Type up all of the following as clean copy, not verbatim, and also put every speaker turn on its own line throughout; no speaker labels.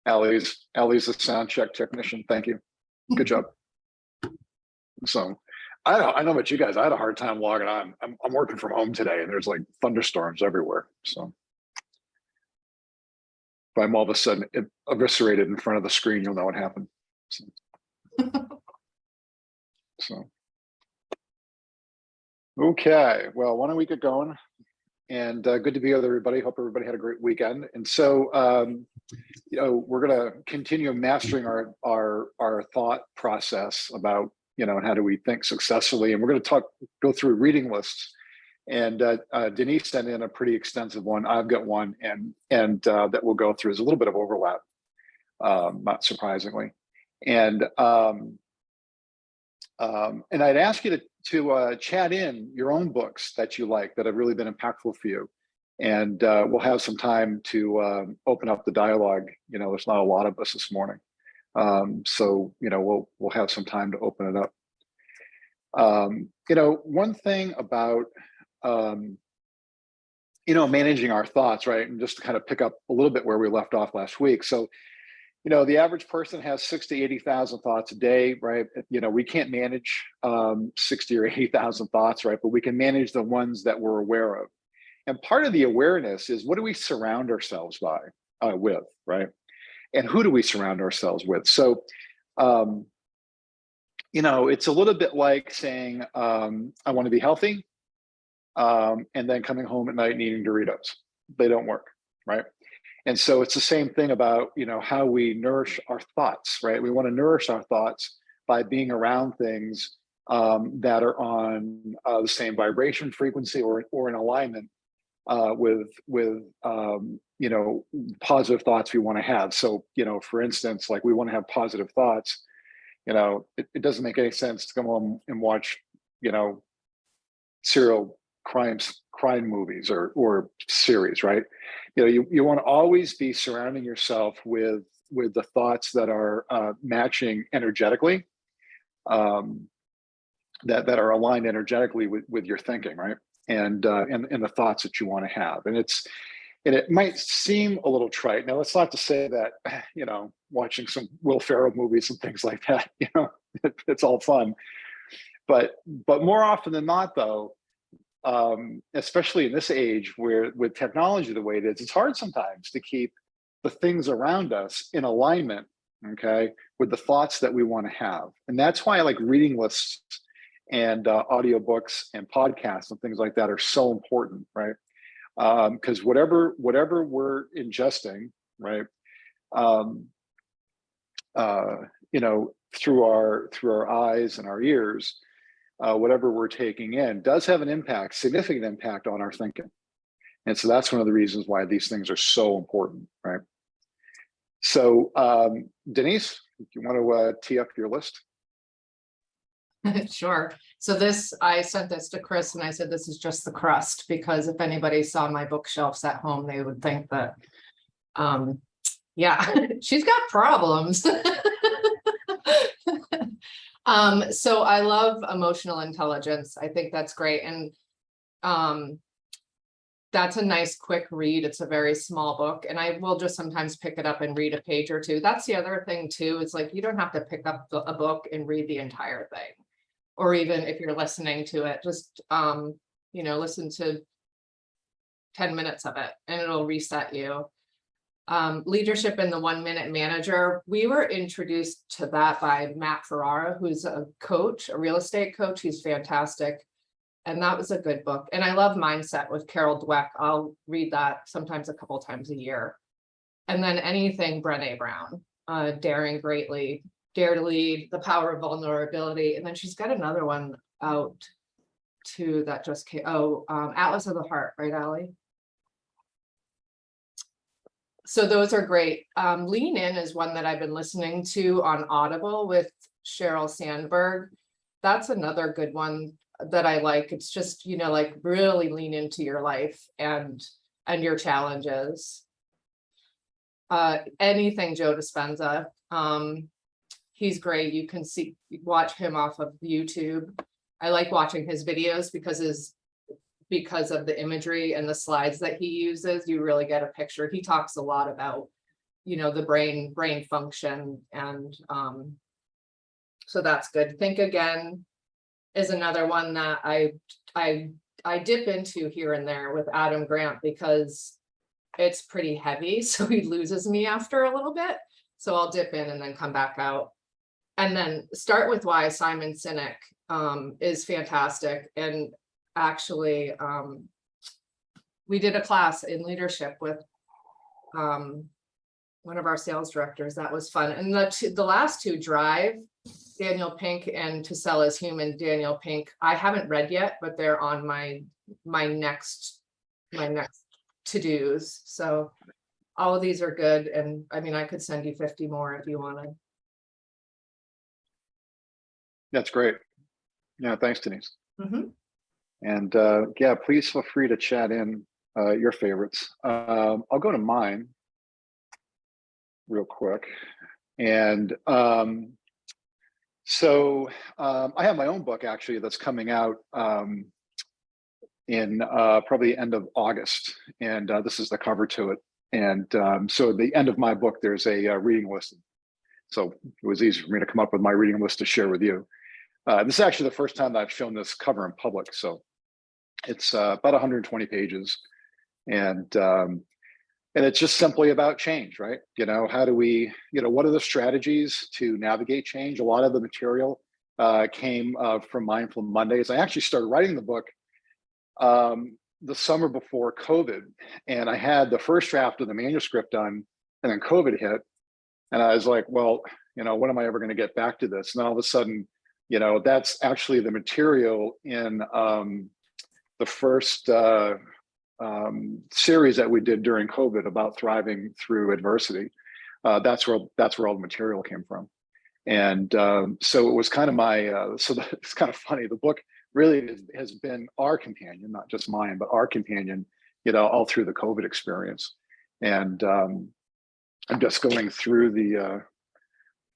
Allie's a sound check technician. Thank you. Good job. So I know about you guys. I had a hard time logging on. I'm working from home today, and there's like thunderstorms everywhere. So if I'm all of a sudden eviscerated in front of the screen, you'll know what happened. So okay, well, why don't we get going? And good to be with everybody. Hope everybody had a great weekend. And so, you know, we're going to continue mastering our thought process about, you know, how do we think successfully. And we're going to go through reading lists. And Denise sent in a pretty extensive one. I've got one, and that we'll go through. There's a little bit of overlap, not surprisingly. And I'd ask you to chat in your own books that you like that have really been impactful for you, and we'll have some time to open up the dialogue. You know, there's not a lot of us this morning, so you know we'll have some time to open it up. You know, one thing about you know, managing our thoughts, right, and just to kind of pick up a little bit where we left off last week. So, you know, the average person has 60 to 80,000 thoughts a day, right? You know, we can't manage 60 or 80,000 thoughts, right? But we can manage the ones that we're aware of. And part of the awareness is, what do we surround ourselves with, right? And who do we surround ourselves with? So, you know, it's a little bit like saying, I want to be healthy, and then coming home at night and eating Doritos. They don't work, right? And so it's the same thing about, you know, how we nourish our thoughts, right? We want to nourish our thoughts by being around things that are on the same vibration frequency or in alignment with you know, positive thoughts we want to have. So, you know, for instance, like we want to have positive thoughts. You know, it doesn't make any sense to come home and watch, you know, serial crime movies or series, right? You know, you want to always be surrounding yourself with the thoughts that are matching energetically, that are aligned energetically with your thinking, right? And the thoughts that you want to have. And it might seem a little trite. Now, that's not to say that, you know, watching some Will Ferrell movies and things like that, you know, it's all fun. But more often than not, though, especially in this age where with technology the way it is, it's hard sometimes to keep the things around us in alignment, okay, with the thoughts that we want to have. And that's why I like reading lists and audiobooks and podcasts and things like that are so important, right? Because whatever we're ingesting, right, you know, through our eyes and our ears, whatever we're taking in does have an impact, significant impact on our thinking. And so that's one of the reasons why these things are so important, right? So Denise, you want to tee up your list?
Sure. So I sent this to Chris and I said, this is just the crust, because if anybody saw my bookshelves at home, they would think that, yeah, she's got problems. So I love emotional intelligence. I think that's great. And that's a nice quick read. It's a very small book, and I will just sometimes pick it up and read a page or two. That's the other thing too. It's like, you don't have to pick up a book and read the entire thing. Or even if you're listening to it, just, you know, listen to 10 minutes of it and it'll reset you. Leadership in the 1 Minute Manager. We were introduced to that by Matt Ferrara, who's a coach, a real estate coach. He's fantastic. And that was a good book. And I love Mindset with Carol Dweck. I'll read that sometimes a couple times a year. And then anything Brené Brown, Daring Greatly, Dare to Lead, The Power of Vulnerability. And then she's got another one out too that just came. Oh, Atlas of the Heart, right, Allie? So those are great. Lean In is one that I've been listening to on Audible with Sheryl Sandberg. That's another good one that I like. It's just, you know, like really lean into your life and your challenges. Anything Joe Dispenza. He's great. You can watch him off of YouTube. I like watching his videos because of the imagery and the slides that he uses. You really get a picture. He talks a lot about, the brain function. And so that's good. Think Again is another one that I dip into here and there with Adam Grant, because it's pretty heavy. So he loses me after a little bit. So I'll dip in and then come back out. And then Start With Why, Simon Sinek, is fantastic. And actually, we did a class in leadership with one of our sales directors. That was fun. And the last two, Drive, Daniel Pink, and To Sell Is Human, Daniel Pink, I haven't read yet, but they're on my next to-dos. So all of these are good. And I mean, I could send you 50 more if you wanted.
That's great. Yeah, thanks, Denise.
Mm-hmm.
And yeah, please feel free to chat in your favorites. I'll go to mine real quick. And so I have my own book actually that's coming out in probably end of August. And this is the cover to it. And so at the end of my book, there's a reading list. So it was easy for me to come up with my reading list to share with you. This is actually the first time that I've shown this cover in public. So it's about 120 pages. And it's just simply about change, right? How do we, what are the strategies to navigate change? A lot of the material came from Mindful Mondays. I actually started writing the book the summer before COVID. And I had the first draft of the manuscript done, and then COVID hit. And I was like, well, when am I ever going to get back to this? And then all of a sudden, that's actually the material in the first series that we did during COVID about thriving through adversity. That's where all the material came from. And so it was kind of it's kind of funny. The book really has been our companion, not just mine, but our companion, all through the COVID experience. And I'm just going through the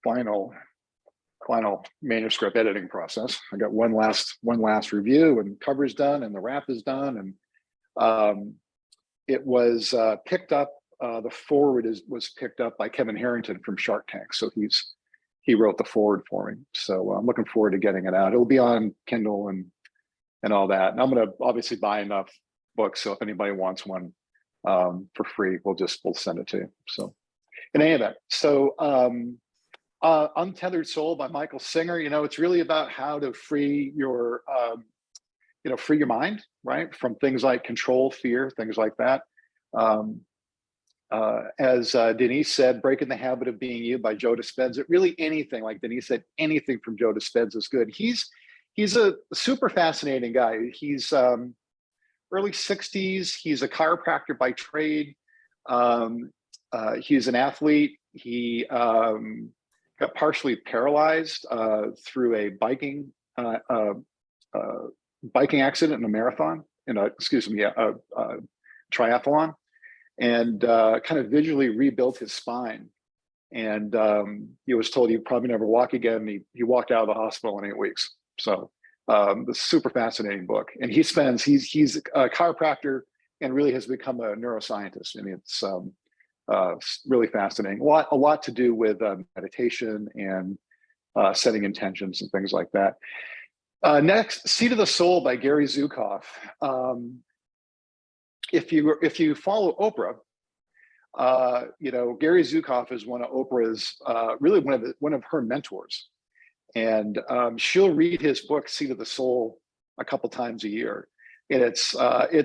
final manuscript editing process. I got one last review, and cover's done, and the wrap is done, and it was picked up. The forward was picked up by Kevin Harrington from Shark Tank, so he wrote the forward for me. So I'm looking forward to getting it out. It'll be on Kindle and all that. And I'm going to obviously buy enough books, so if anybody wants one for free, we'll send it to you. So in any event, so Untethered Soul by Michael Singer. It's really about how to free your mind, right, from things like control, fear, things like that. As Denise said, Breaking the Habit of Being You by Joe Dispenza. Really anything, like Denise said, anything from Joe Dispenza is good. He's a super fascinating guy. He's early 60s. He's a chiropractor by trade. He's an athlete. He got partially paralyzed through a biking accident in a marathon, a triathlon, and kind of visually rebuilt his spine. And he was told he'd probably never walk again. He walked out of the hospital in 8 weeks. So the super fascinating book. And he's a chiropractor and really has become a neuroscientist. I mean, it's really fascinating. A lot to do with meditation and setting intentions and things like that. Next, Seat of the Soul by Gary Zukav. If you follow Oprah, Gary Zukav is one of Oprah's really one of her mentors, and she'll read his book Seat of the Soul a couple times a year, and it's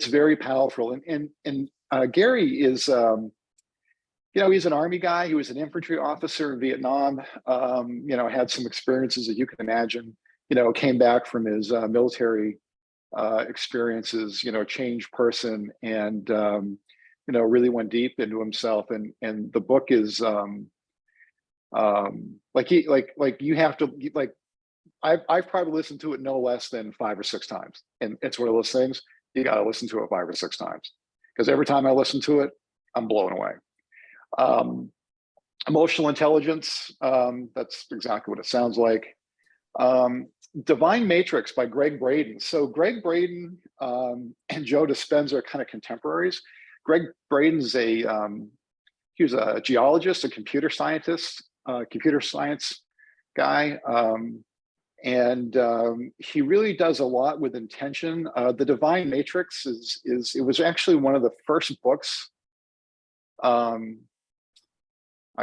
very powerful. And Gary is he's an Army guy. He was an infantry officer in Vietnam. Had some experiences that you can imagine. Came back from his military experiences, changed person, and really went deep into himself. And the book is I've probably listened to it no less than 5 or 6 times, and it's one of those things you got to listen to it 5 or 6 times, because every time I listen to it, I'm blown away. Emotional Intelligence, that's exactly what it sounds like. Divine Matrix by Greg Braden. So Greg Braden and Joe Dispenza are kind of contemporaries. Greg Braden's he was a geologist, a computer scientist, computer science guy. He really does a lot with intention. The Divine Matrix it was actually one of the first books I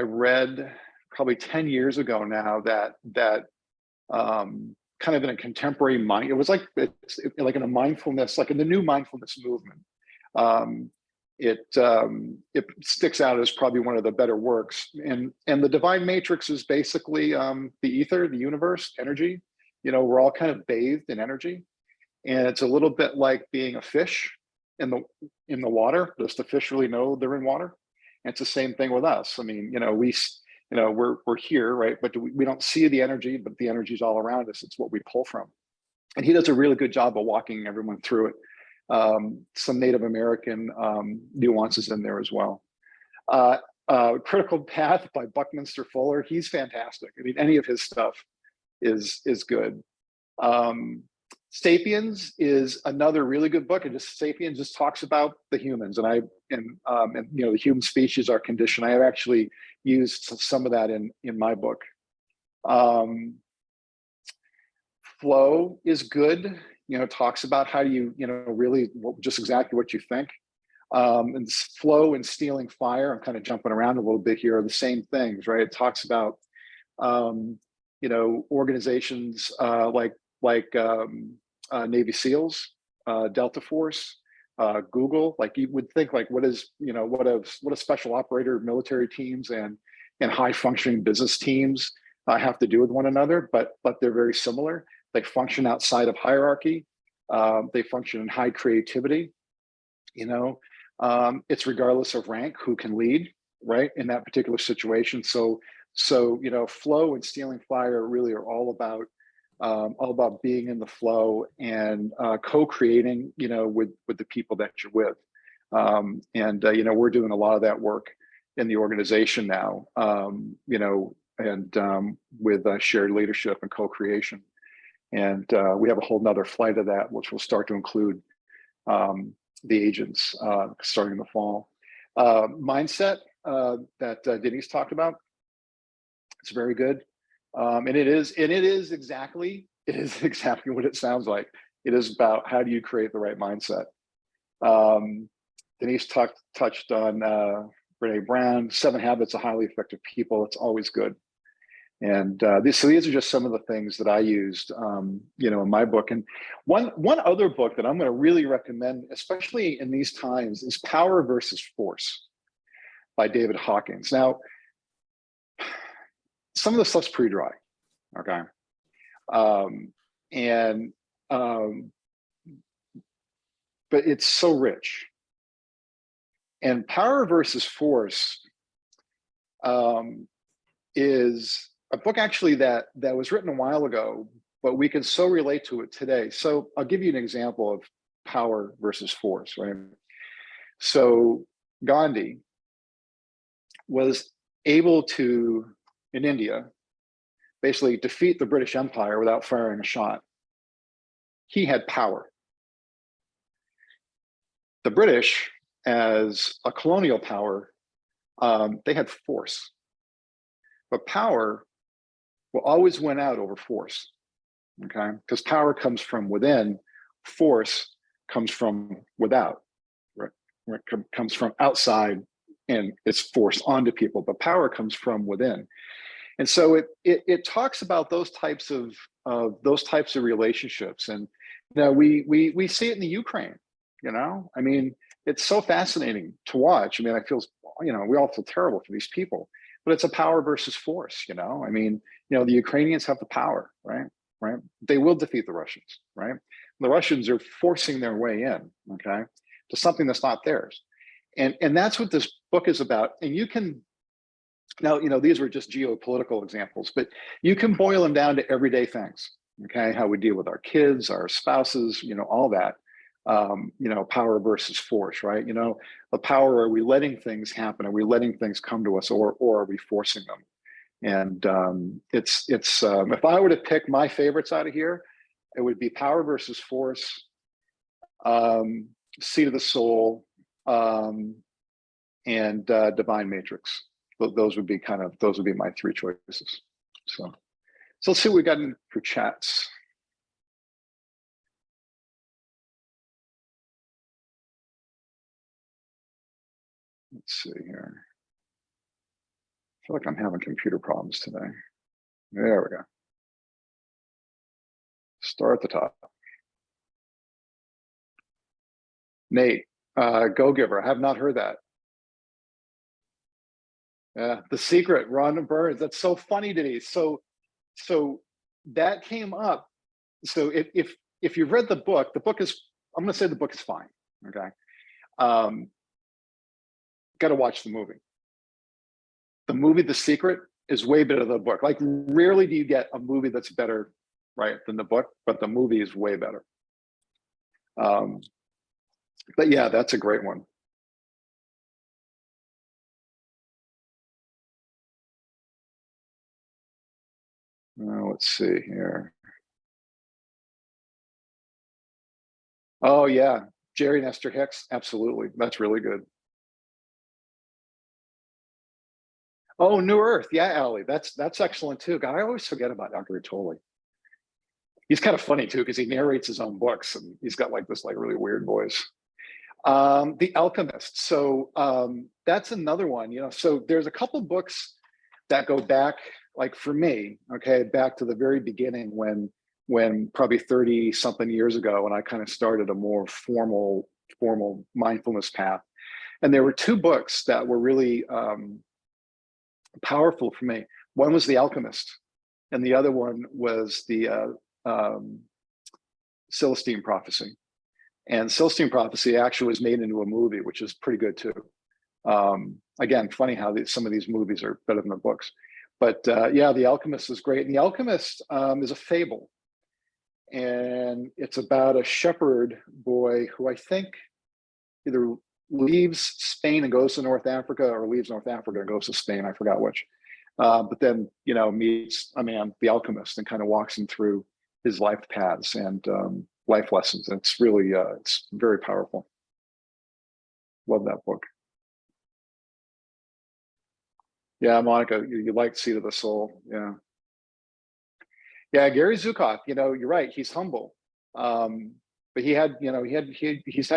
read probably 10 years ago now that kind of in a contemporary mind, it was like it's like in a mindfulness, like in the new mindfulness movement. It sticks out as probably one of the better works. And the Divine Matrix is basically the ether, the universe, energy. You know, we're all kind of bathed in energy, and it's a little bit like being a fish in the water. Does the fish really know they're in water? And it's the same thing with us. I mean, we're here, right? But we don't see the energy, but the energy is all around us. It's what we pull from. And he does a really good job of walking everyone through it. Some Native American nuances in there as well. Critical Path by Buckminster Fuller. He's fantastic. I mean, any of his stuff is good. Sapiens is another really good book. And Sapiens just talks about the humans, and the human species, our condition. I have actually used some of that in my book. Flow is good. You know, talks about how you really just exactly what you think. And Flow and Stealing Fire, I'm kind of jumping around a little bit here, are the same things, right? It talks about organizations like Navy SEALs, Delta Force, Google. Like you would think, like what a special operator military teams and high functioning business teams have to do with one another, but they're very similar. They function outside of hierarchy. They function in high creativity. It's regardless of rank who can lead, right, in that particular situation. So Flow and Stealing Fire really are all about being in the flow and co-creating, with the people that you're with. We're doing a lot of that work in the organization now, with shared leadership and co-creation. And we have a whole nother flight of that, which will start to include the agents starting in the fall. Mindset that Denise talked about. It's very good. It is exactly what it sounds like. It is about how do you create the right mindset. Denise touched on Brene Brown, 7 Habits of Highly Effective People. It's always good. And these are just some of the things that I used, in my book. And one other book that I'm going to really recommend, especially in these times, is Power versus Force by David Hawkins. Now, some of the stuff's pretty dry, okay? But it's so rich. And Power versus Force is a book actually that was written a while ago, but we can so relate to it today. So I'll give you an example of Power versus Force, right? So Gandhi was able to, in India, basically defeat the British Empire without firing a shot. He had power. The British, as a colonial power, they had force. But power will always win out over force, okay? Because power comes from within, force comes from without, right? Comes from outside and it's forced onto people, but power comes from within. And so it talks about those types of relationships. And we see it in the Ukraine, I mean, it's so fascinating to watch. I mean, I feel, we all feel terrible for these people, but it's a power versus force, I mean, the Ukrainians have the power, right? They will defeat the Russians, right? The Russians are forcing their way in, okay, to something that's not theirs. And that's what this book is about. And you can, now, these were just geopolitical examples, but you can boil them down to everyday things, okay? How we deal with our kids, our spouses, all that. Power versus force, right? The power, are we letting things happen? Are we letting things come to us, or are we forcing them? And it's if I were to pick my favorites out of here, it would be Power versus Force, Seat of the Soul, and Divine Matrix. Those would be my three choices. So let's see what we got in for chats. Let's see here. I feel like I'm having computer problems today. There we go. Start at the top. Nate, Go Giver. I have not heard that. Yeah, The Secret, Rhonda Burns. That's so funny, Denise. So that came up. So if you've read the book is, I'm going to say the book is fine. Okay. Got to watch the movie. The movie, The Secret, is way better than the book. Like, rarely do you get a movie that's better, right, than the book, but the movie is way better. But yeah, that's a great one. Let's see here. Oh yeah, Jerry Nestor Hicks, absolutely. That's really good. Oh, New Earth, yeah, Allie, that's excellent too. God, I always forget about Dr. Tolle. He's kind of funny too, because he narrates his own books, and he's got like this really weird voice. The Alchemist. So that's another one. So there's a couple books that go back, like for me, okay, back to the very beginning when probably 30 something years ago, when I kind of started a more formal mindfulness path. And there were two books that were really powerful for me. One was The Alchemist, and the other one was the Celestine Prophecy. And Celestine Prophecy actually was made into a movie, which is pretty good too. Again, funny how some of these movies are better than the books. But yeah, The Alchemist is great. And The Alchemist is a fable. And it's about a shepherd boy who I think either leaves Spain and goes to North Africa, or leaves North Africa and goes to Spain. I forgot which. But then, meets a man, the alchemist, and kind of walks him through his life paths and life lessons. And it's really, it's very powerful. Love that book. Yeah, Monica, you like Seat of the Soul. Yeah. Yeah, Gary Zukav, you're right. He's humble. But he's had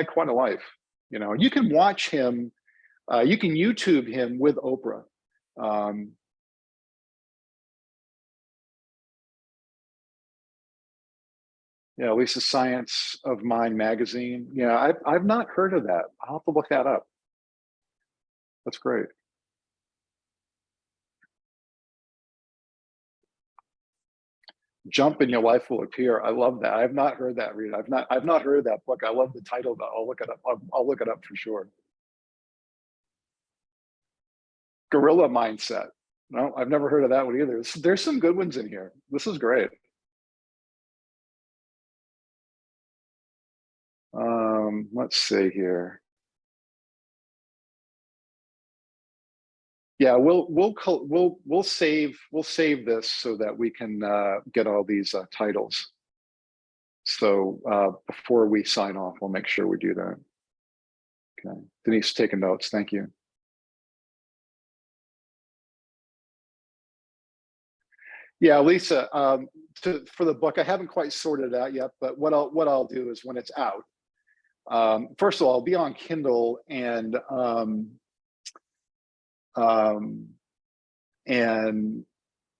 quite a life. You can watch him, you can YouTube him with Oprah. Yeah, at least the Science of Mind magazine. Yeah, I've not heard of that. I'll have to look that up. That's great. Jump and Your Life Will Appear. I love that. I've not heard that, Rita. I've not heard of that book. I love the title, but I'll look it up. I'll look it up for sure. Gorilla Mindset. No, I've never heard of that one either. There's some good ones in here. This is great. Let's see here. Yeah, we'll save this so that we can get all these titles. So before we sign off, we'll make sure we do that. Okay, Denise, taking notes. Thank you. Yeah, Lisa. For the book, I haven't quite sorted it out yet, but what I'll do is when it's out. First of all, it'll be on Kindle and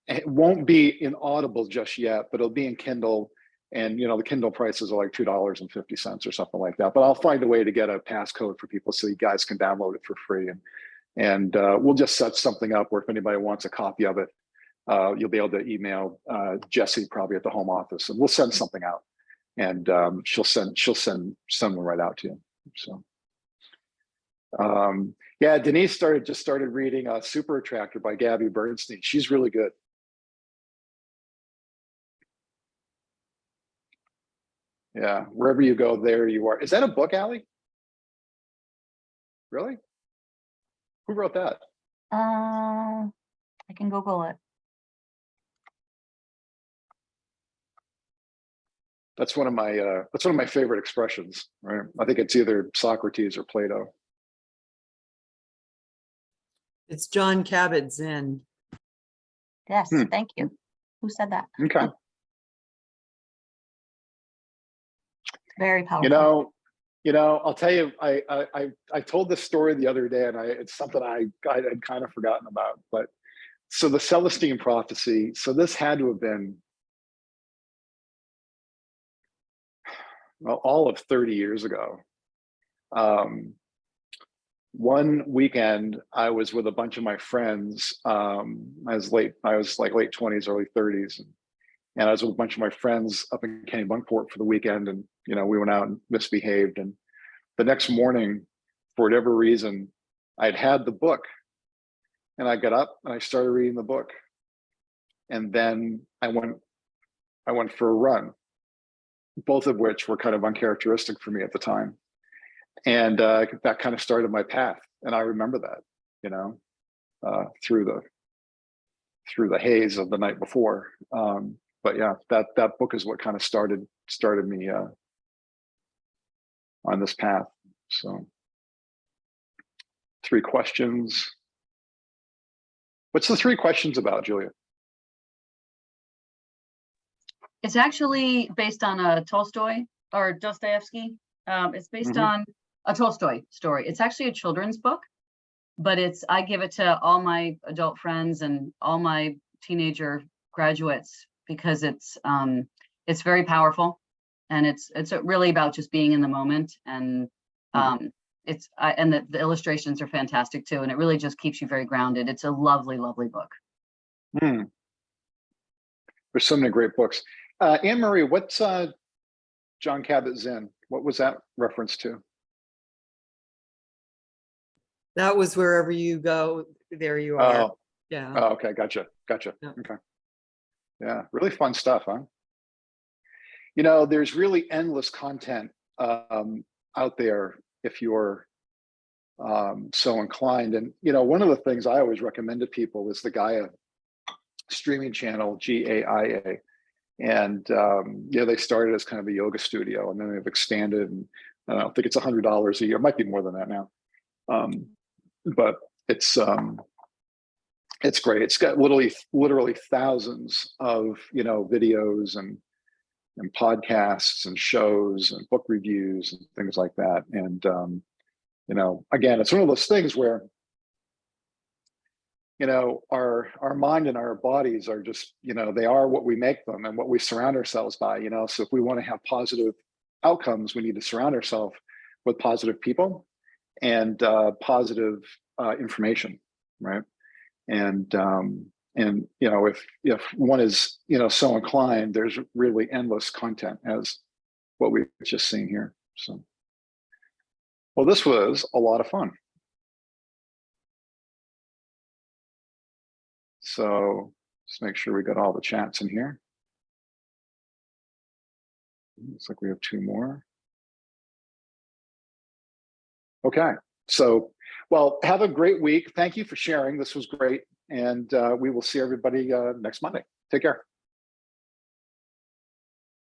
it won't be in Audible just yet, but it'll be in Kindle. And the Kindle prices are like $2.50 or something like that. But I'll find a way to get a passcode for people so you guys can download it for free. And we'll just set something up where if anybody wants a copy of it, you'll be able to email Jessie probably at the home office, and we'll send something out. And she'll send someone right out to you. So. Yeah, Denise just started reading Super Attractor by Gabby Bernstein. She's really good. Yeah, wherever you go, there you are. Is that a book, Allie? Really? Who wrote that?
I can Google it.
That's one of my favorite expressions, right? I think it's either Socrates or Plato.
It's John Kabat-Zinn.
Yes,
Hmm.
thank you. Who said that?
Okay.
Very powerful.
I'll tell you, I told this story the other day, and it's something I had kind of forgotten about. But so the Celestine prophecy. So this had to have been, well, all of 30 years ago. One weekend, I was with a bunch of my friends. I was like late 20s, early 30s, and I was with a bunch of my friends up in Kennebunkport for the weekend, and we went out and misbehaved. And the next morning, for whatever reason, I'd had the book, and I got up and I started reading the book, and then I went for a run, both of which were kind of uncharacteristic for me at the time, and that kind of started my path. And I remember that, through the haze of the night before. But yeah, that book is what kind of started me on this path. So 3 questions. What's the 3 questions about, Julia?
It's actually based on a Tolstoy or Dostoevsky. It's based on a Tolstoy story. It's actually a children's book, but I give it to all my adult friends and all my teenager graduates because it's very powerful, and it's really about just being in the moment. And and the illustrations are fantastic too, and it really just keeps you very grounded. It's a lovely, lovely book.
There's so many great books. Anne Marie, what's John Kabat-Zinn? What was that reference to?
That was wherever you go, there you are.
Oh,
Yeah.
oh, okay, gotcha.
Yeah.
Okay, yeah, really fun stuff, huh? There's really endless content out there if you're so inclined. And one of the things I always recommend to people is the Gaia streaming channel, GAIA. And they started as kind of a yoga studio, and then they've expanded, and I don't think it's $100 a year. It might be more than that now, but it's great. It's got literally thousands of videos and podcasts and shows and book reviews and things like that. And again, it's one of those things where our mind and our bodies are just, they are what we make them and what we surround ourselves by, so if we want to have positive outcomes, we need to surround ourselves with positive people and positive information, right? And if one is, so inclined, there's really endless content, as what we've just seen here. So, well, this was a lot of fun. So let's make sure we got all the chats in here. Looks like we have 2 more. Okay, so, well, have a great week. Thank you for sharing. This was great. And we will see everybody next Monday. Take care.